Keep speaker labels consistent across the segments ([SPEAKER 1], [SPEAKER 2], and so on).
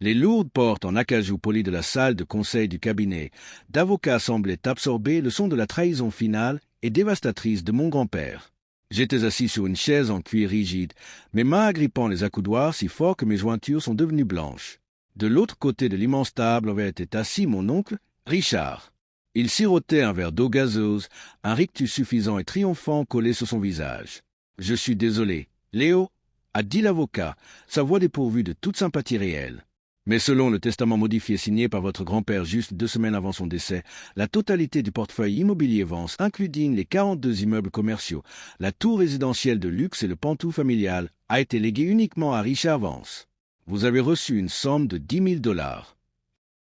[SPEAKER 1] Les lourdes portes en acajou poli de la salle de conseil du cabinet d'avocats semblaient absorber le son de la trahison finale et dévastatrice de mon grand-père. J'étais assis sur une chaise en cuir rigide, mes mains agrippant les accoudoirs si fort que mes jointures sont devenues blanches. De l'autre côté de l'immense table avait été assis mon oncle, Richard. Il sirotait un verre d'eau gazeuse, un rictus suffisant et triomphant collé sur son visage. « Je suis désolé, Léo, » a dit l'avocat, sa voix dépourvue de toute sympathie réelle. Mais selon le testament modifié signé par votre grand-père juste 2 semaines avant son décès, la totalité du portefeuille immobilier Vance, including les 42 immeubles commerciaux, la tour résidentielle de luxe et le pantouf familial, a été léguée uniquement à Richard Vance. Vous avez reçu une somme de $10 000.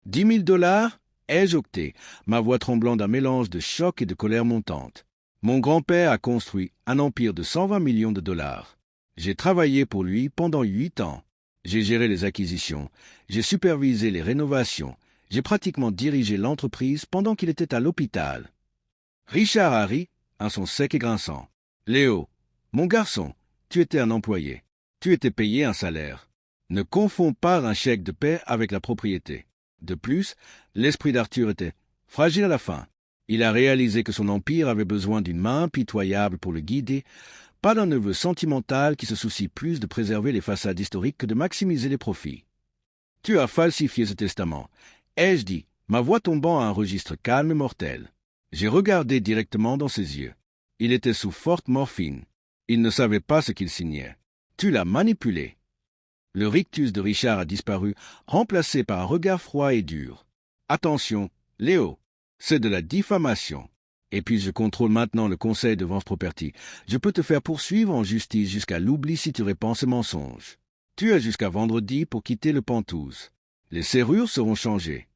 [SPEAKER 1] 10 000 $? Ai-je octé, ma voix tremblant d'un mélange de choc et de colère montante. Mon grand-père a construit un empire de 120 millions de dollars. J'ai travaillé pour lui pendant 8 ans. J'ai géré les acquisitions, j'ai supervisé les rénovations, j'ai pratiquement dirigé l'entreprise pendant qu'il était à l'hôpital. Richard a ri, un son sec et grinçant. Léo, mon garçon, tu étais un employé. Tu étais payé un salaire. Ne confonds pas un chèque de paie avec la propriété. De plus, l'esprit d'Arthur était fragile à la fin. Il a réalisé que son empire avait besoin d'une main impitoyable pour le guider, pas d'un neveu sentimental qui se soucie plus de préserver les façades historiques que de maximiser les profits. Tu as falsifié ce testament, ai-je dit, ma voix tombant à un registre calme et mortel. J'ai regardé directement dans ses yeux. Il était sous forte morphine. Il ne savait pas ce qu'il signait. Tu l'as manipulé. Le rictus de Richard a disparu, remplacé par un regard froid et dur. Attention, Léo, c'est de la diffamation. Et puis je contrôle maintenant le conseil de Vance Property. Je peux te faire poursuivre en justice jusqu'à l'oubli si tu répands ce mensonge. Tu as jusqu'à vendredi pour quitter le Penthouse. Les serrures seront changées.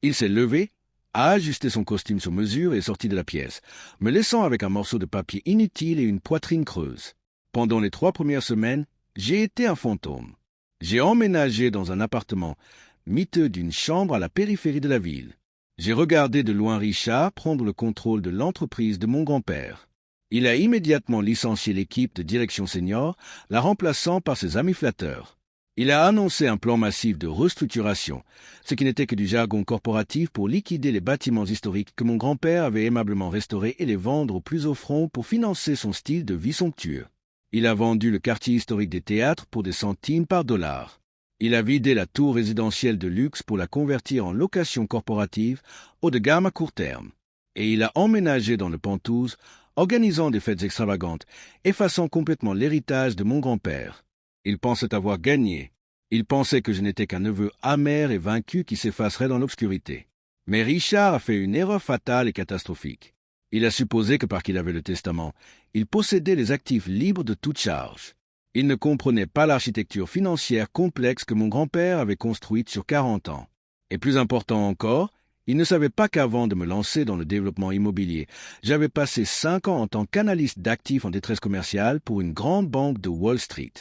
[SPEAKER 1] Il s'est levé, a ajusté son costume sur mesure et est sorti de la pièce, me laissant avec un morceau de papier inutile et une poitrine creuse. Pendant les 3 premières semaines, j'ai été un fantôme. J'ai emménagé dans un appartement miteux d'une chambre à la périphérie de la ville. J'ai regardé de loin Richard prendre le contrôle de l'entreprise de mon grand-père. Il a immédiatement licencié l'équipe de direction senior, la remplaçant par ses amis flatteurs. Il a annoncé un plan massif de restructuration, ce qui n'était que du jargon corporatif pour liquider les bâtiments historiques que mon grand-père avait aimablement restaurés et les vendre au plus offrant pour financer son style de vie somptueux. Il a vendu le quartier historique des théâtres pour des centimes par dollar. Il a vidé la tour résidentielle de luxe pour la convertir en location corporative haut de gamme à court terme. Et il a emménagé dans le Penthouse, organisant des fêtes extravagantes, effaçant complètement l'héritage de mon grand-père. Il pensait avoir gagné. Il pensait que je n'étais qu'un neveu amer et vaincu qui s'effacerait dans l'obscurité. Mais Richard a fait une erreur fatale et catastrophique. Il a supposé que parce qu'il avait le testament, il possédait les actifs libres de toute charge. Il ne comprenait pas l'architecture financière complexe que mon grand-père avait construite sur 40 ans. Et plus important encore, il ne savait pas qu'avant de me lancer dans le développement immobilier, j'avais passé 5 ans en tant qu'analyste d'actifs en détresse commerciale pour une grande banque de Wall Street.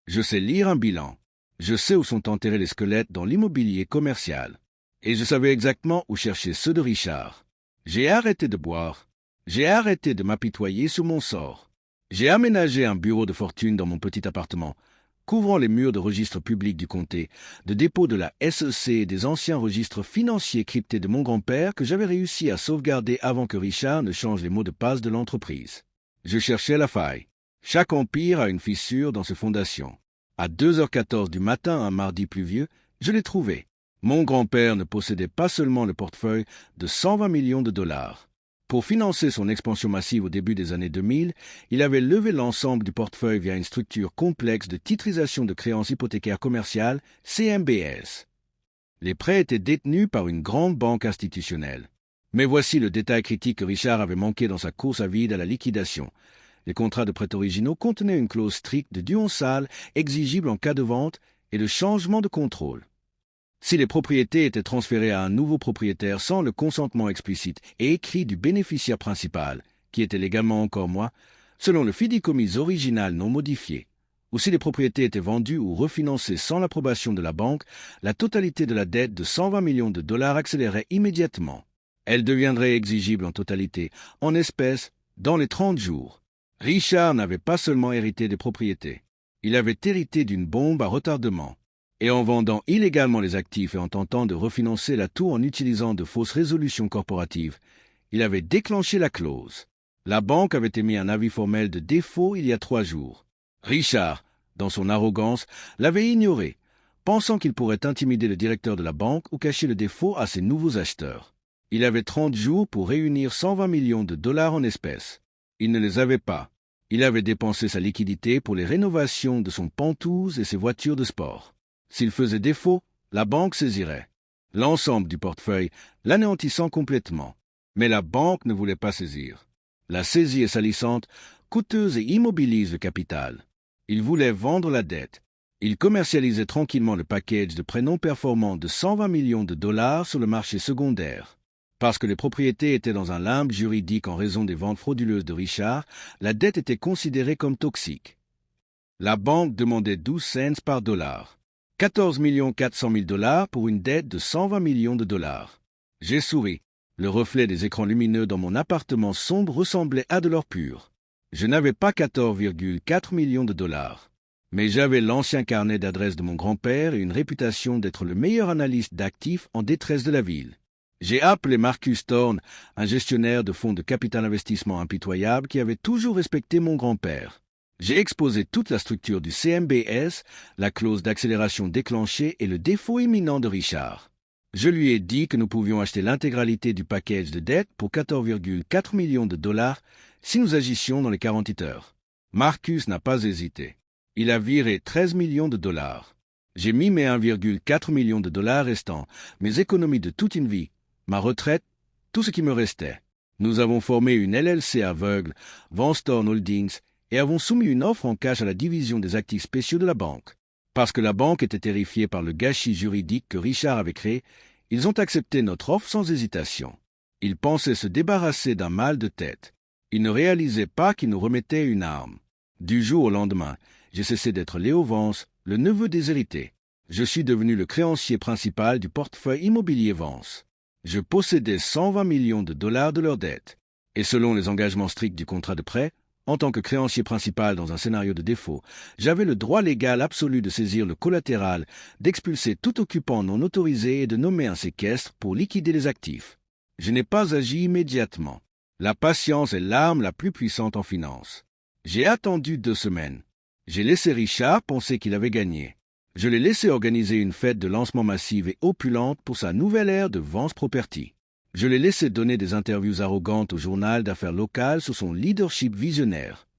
[SPEAKER 1] Je sais lire un bilan. Je sais où sont enterrés les squelettes dans l'immobilier commercial. Et je savais exactement où chercher ceux de Richard. J'ai arrêté de boire. J'ai arrêté de m'apitoyer sur mon sort. J'ai aménagé un bureau de fortune dans mon petit appartement, couvrant les murs de registres publics du comté, de dépôts de la SEC et des anciens registres financiers cryptés de mon grand-père que j'avais réussi à sauvegarder avant que Richard ne change les mots de passe de l'entreprise. Je cherchais la faille. Chaque empire a une fissure dans ses fondations. À 2h14 du matin, un mardi pluvieux, je l'ai trouvé. Mon grand-père ne possédait pas seulement le portefeuille de 120 millions de dollars. Pour financer son expansion massive au début des années 2000, il avait levé l'ensemble du portefeuille via une structure complexe de titrisation de créances hypothécaires commerciales, CMBS. Les prêts étaient détenus par une grande banque institutionnelle. Mais voici le détail critique que Richard avait manqué dans sa course à vide à la liquidation. Les contrats de prêt originaux contenaient une clause stricte de due en salle exigible en cas de vente et de changement de contrôle. Si les propriétés étaient transférées à un nouveau propriétaire sans le consentement explicite et écrit du bénéficiaire principal, qui était légalement encore moi, selon le fideikommis original non modifié, ou si les propriétés étaient vendues ou refinancées sans l'approbation de la banque, la totalité de la dette de 120 millions de dollars accélérait immédiatement. Elle deviendrait exigible en totalité, en espèces, dans les 30 jours. Richard n'avait pas seulement hérité des propriétés. Il avait hérité d'une bombe à retardement. et en vendant illégalement les actifs et en tentant de refinancer la tour en utilisant de fausses résolutions corporatives, il avait déclenché la clause. La banque avait émis un avis formel de défaut il y a 3 jours. Richard, dans son arrogance, l'avait ignoré, pensant qu'il pourrait intimider le directeur de la banque ou cacher le défaut à ses nouveaux acheteurs. Il avait 30 jours pour réunir 120 millions de dollars en espèces. Il ne les avait pas. Il avait dépensé sa liquidité pour les rénovations de son Pantouse et ses voitures de sport. S'il faisait défaut, la banque saisirait l'ensemble du portefeuille, l'anéantissant complètement. Mais la banque ne voulait pas saisir. La saisie est salissante, coûteuse et immobilise le capital. Il voulait vendre la dette. Il commercialisait tranquillement le package de prêts non performants de 120 millions de dollars sur le marché secondaire. Parce que les propriétés étaient dans un limbe juridique en raison des ventes frauduleuses de Richard, la dette était considérée comme toxique. La banque demandait 12 cents par dollar. 14 400 000 dollars pour une dette de 120 millions de dollars. J'ai souri. Le reflet des écrans lumineux dans mon appartement sombre ressemblait à de l'or pur. Je n'avais pas 14,4 millions de dollars. Mais j'avais l'ancien carnet d'adresses de mon grand-père et une réputation d'être le meilleur analyste d'actifs en détresse de la ville. J'ai appelé Marcus Thorne, un gestionnaire de fonds de capital investissement impitoyable qui avait toujours respecté mon grand-père. J'ai exposé toute la structure du CMBS, la clause d'accélération déclenchée et le défaut imminent de Richard. Je lui ai dit que nous pouvions acheter l'intégralité du package de dette pour 14,4 millions de dollars si nous agissions dans les 48 heures. Marcus n'a pas hésité. Il a viré 13 millions de dollars. J'ai mis mes 1,4 million de dollars restants, mes économies de toute une vie, ma retraite, tout ce qui me restait. Nous avons formé une LLC aveugle, Vance Thorne Holdings, et avons soumis une offre en cash à la division des actifs spéciaux de la banque. Parce que la banque était terrifiée par le gâchis juridique que Richard avait créé, ils ont accepté notre offre sans hésitation. Ils pensaient se débarrasser d'un mal de tête. Ils ne réalisaient pas qu'ils nous remettaient une arme. Du jour au lendemain, j'ai cessé d'être Léo Vance, le neveu déshérité. Je suis devenu le créancier principal du portefeuille immobilier Vance. Je possédais 120 millions de dollars de leur dette. Et selon les engagements stricts du contrat de prêt, en tant que créancier principal dans un scénario de défaut, j'avais le droit légal absolu de saisir le collatéral, d'expulser tout occupant non autorisé et de nommer un séquestre pour liquider les actifs. Je n'ai pas agi immédiatement. La patience est l'arme la plus puissante en finance. J'ai attendu 2 semaines. J'ai laissé Richard penser qu'il avait gagné. Je l'ai laissé organiser une fête de lancement massive et opulente pour sa nouvelle ère de Vance Property. Je l'ai laissé donner des interviews arrogantes au journal d'affaires local sur son leadership visionnaire.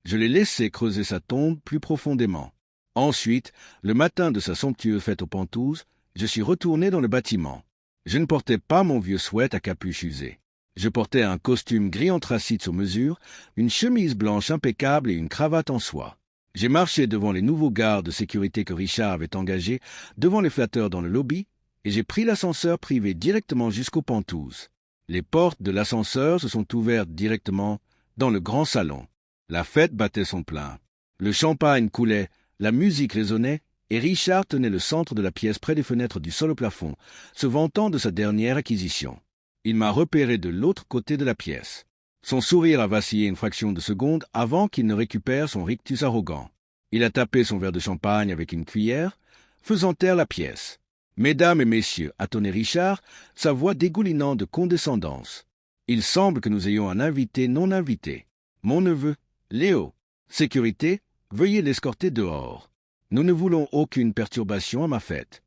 [SPEAKER 1] Je l'ai laissé creuser sa tombe plus profondément. Ensuite, le matin de sa somptueuse fête aux Pantouzes, je suis retourné dans le bâtiment. Je ne portais pas mon vieux sweat à capuche usée. Je portais un costume gris anthracite sur mesure, une chemise blanche impeccable et une cravate en soie. J'ai marché devant les nouveaux gardes de sécurité que Richard avait engagés, devant les flatteurs dans le lobby, et j'ai pris l'ascenseur privé directement jusqu'aux Pantouzes. Les portes de l'ascenseur se sont ouvertes directement dans le grand salon. La fête battait son plein. Le champagne coulait, la musique résonnait, et Richard tenait le centre de la pièce près des fenêtres du sol au plafond, se vantant de sa dernière acquisition. Il m'a repéré de l'autre côté de la pièce. Son sourire a vacillé une fraction de seconde avant qu'il ne récupère son rictus arrogant. Il a tapé son verre de champagne avec une cuillère, faisant taire la pièce. « Mesdames et messieurs » a tonné Richard, sa voix dégoulinant de condescendance. « Il semble que nous ayons un invité non invité. Mon neveu, Léo. Sécurité, veuillez l'escorter dehors. Nous ne voulons aucune perturbation à ma fête. »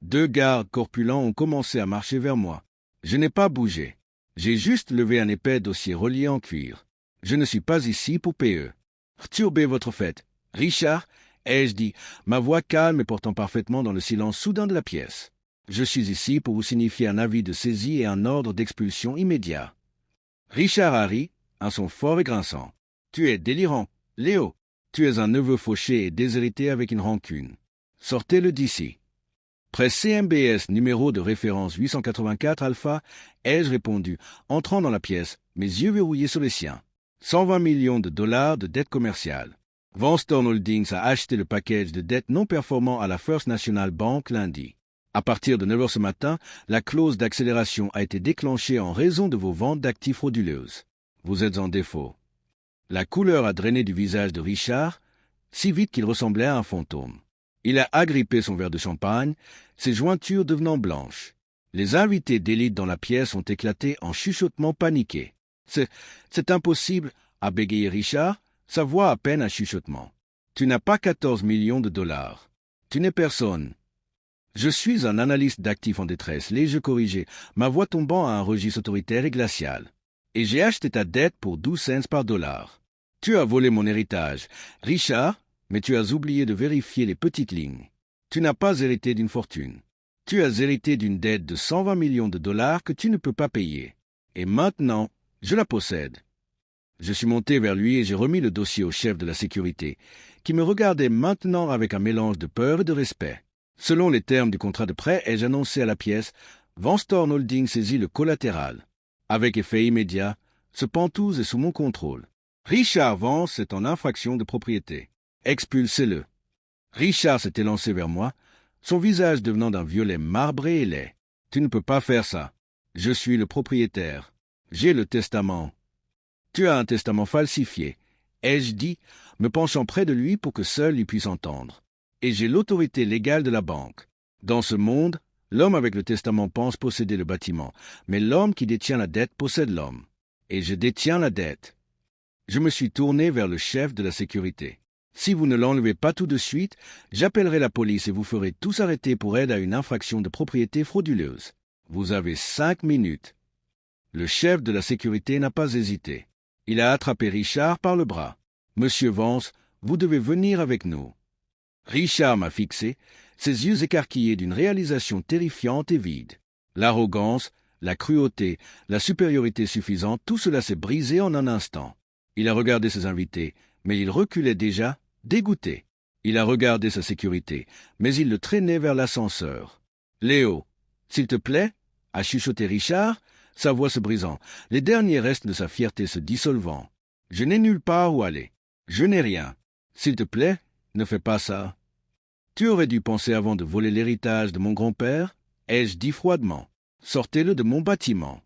[SPEAKER 1] 2 gardes corpulents ont commencé à marcher vers moi. Je n'ai pas bougé. J'ai juste levé un épais dossier relié en cuir. Je ne suis pas ici pour PE. Perturbez votre fête. Richard, ai-je dit, ma voix calme et portant parfaitement dans le silence soudain de la pièce. Je suis ici pour vous signifier un avis de saisie et un ordre d'expulsion immédiat. Richard a ri, un son fort et grinçant. Tu es délirant, Léo. Tu es un neveu fauché et déshérité avec une rancune. Sortez-le d'ici. Presse CMBS numéro de référence 884 alpha, ai-je répondu, entrant dans la pièce, mes yeux verrouillés sur les siens. 120 millions de dollars de dette commerciale. Vance Thorne Holdings a acheté le package de dettes non performants à la First National Bank lundi. À partir de 9 heures ce matin, la clause d'accélération a été déclenchée en raison de vos ventes d'actifs frauduleuses. Vous êtes en défaut. La couleur a drainé du visage de Richard, si vite qu'il ressemblait à un fantôme. Il a agrippé son verre de champagne, ses jointures devenant blanches. Les invités d'élite dans la pièce ont éclaté en chuchotements paniqués. C'est impossible, a bégayé Richard, sa voix à peine un chuchotement. Tu n'as pas 14 millions de dollars. Tu n'es personne. Je suis un analyste d'actifs en détresse, l'ai-je corrigé, ma voix tombant à un registre autoritaire et glacial. Et j'ai acheté ta dette pour 12 cents par dollar. Tu as volé mon héritage, Richard, mais tu as oublié de vérifier les petites lignes. Tu n'as pas hérité d'une fortune. Tu as hérité d'une dette de 120 millions de dollars que tu ne peux pas payer. Et maintenant, je la possède. Je suis monté vers lui et j'ai remis le dossier au chef de la sécurité, qui me regardait maintenant avec un mélange de peur et de respect. Selon les termes du contrat de prêt, ai-je annoncé à la pièce, Van Storm Holding saisit le collatéral. Avec effet immédiat, ce pantouse est sous mon contrôle. Richard Vance est en infraction de propriété. Expulsez-le. Richard s'est élancé vers moi, son visage devenant d'un violet marbré et laid. Tu ne peux pas faire ça. Je suis le propriétaire. J'ai le testament. Tu as un testament falsifié, ai-je dit, me penchant près de lui pour que seul il puisse entendre. Et j'ai l'autorité légale de la banque. Dans ce monde, l'homme avec le testament pense posséder le bâtiment, mais l'homme qui détient la dette possède l'homme. Et je détiens la dette. Je me suis tourné vers le chef de la sécurité. Si vous ne l'enlevez pas tout de suite, j'appellerai la police et vous ferez tous arrêter pour aide à une infraction de propriété frauduleuse. Vous avez 5 minutes. Le chef de la sécurité n'a pas hésité. Il a attrapé Richard par le bras. « Monsieur Vance, vous devez venir avec nous. » Richard m'a fixé, ses yeux écarquillés d'une réalisation terrifiante et vide. L'arrogance, la cruauté, la supériorité suffisante, tout cela s'est brisé en un instant. Il a regardé ses invités, mais il reculait déjà, dégoûté. Il a regardé sa sécurité, mais il le traînait vers l'ascenseur. « Léo, s'il te plaît » a chuchoté Richard, sa voix se brisant, les derniers restes de sa fierté se dissolvant. « Je n'ai nulle part où aller. Je n'ai rien. S'il te plaît, ne fais pas ça. » « Tu aurais dû penser avant de voler l'héritage de mon grand-père, ai-je dit froidement. Sortez-le de mon bâtiment.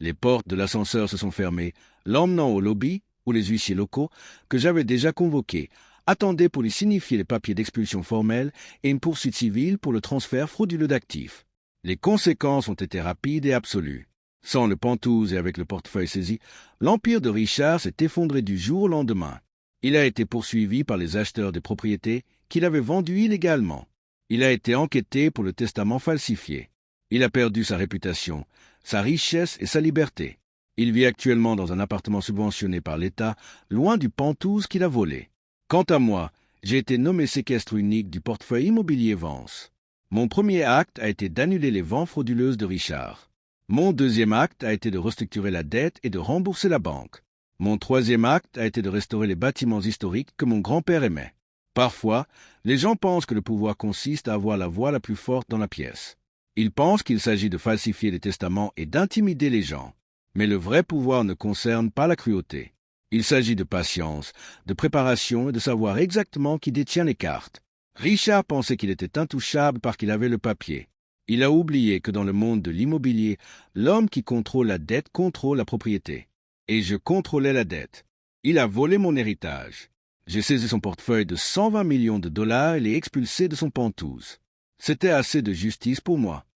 [SPEAKER 1] Les portes de l'ascenseur se sont fermées, l'emmenant au lobby, où les huissiers locaux, que j'avais déjà convoqués, attendaient pour lui signifier les papiers d'expulsion formelle et une poursuite civile pour le transfert frauduleux d'actifs. Les conséquences ont été rapides et absolues. Sans le pantouse et avec le portefeuille saisi, l'empire de Richard s'est effondré du jour au lendemain. Il a été poursuivi par les acheteurs des propriétés qu'il avait vendues illégalement. Il a été enquêté pour le testament falsifié. Il a perdu sa réputation, sa richesse et sa liberté. Il vit actuellement dans un appartement subventionné par l'État, loin du pantouse qu'il a volé. Quant à moi, j'ai été nommé séquestre unique du portefeuille immobilier Vance. Mon premier acte a été d'annuler les ventes frauduleuses de Richard. Mon deuxième acte a été de restructurer la dette et de rembourser la banque. Mon troisième acte a été de restaurer les bâtiments historiques que mon grand-père aimait. Parfois, les gens pensent que le pouvoir consiste à avoir la voix la plus forte dans la pièce. Ils pensent qu'il s'agit de falsifier les testaments et d'intimider les gens. Mais le vrai pouvoir ne concerne pas la cruauté. Il s'agit de patience, de préparation et de savoir exactement qui détient les cartes. Richard pensait qu'il était intouchable parce qu'il avait le papier. Il a oublié que dans le monde de l'immobilier, l'homme qui contrôle la dette contrôle la propriété. Et je contrôlais la dette. Il a volé mon héritage. J'ai saisi son portefeuille de 120 millions de dollars et l'ai expulsé de son pantouse. C'était assez de justice pour moi.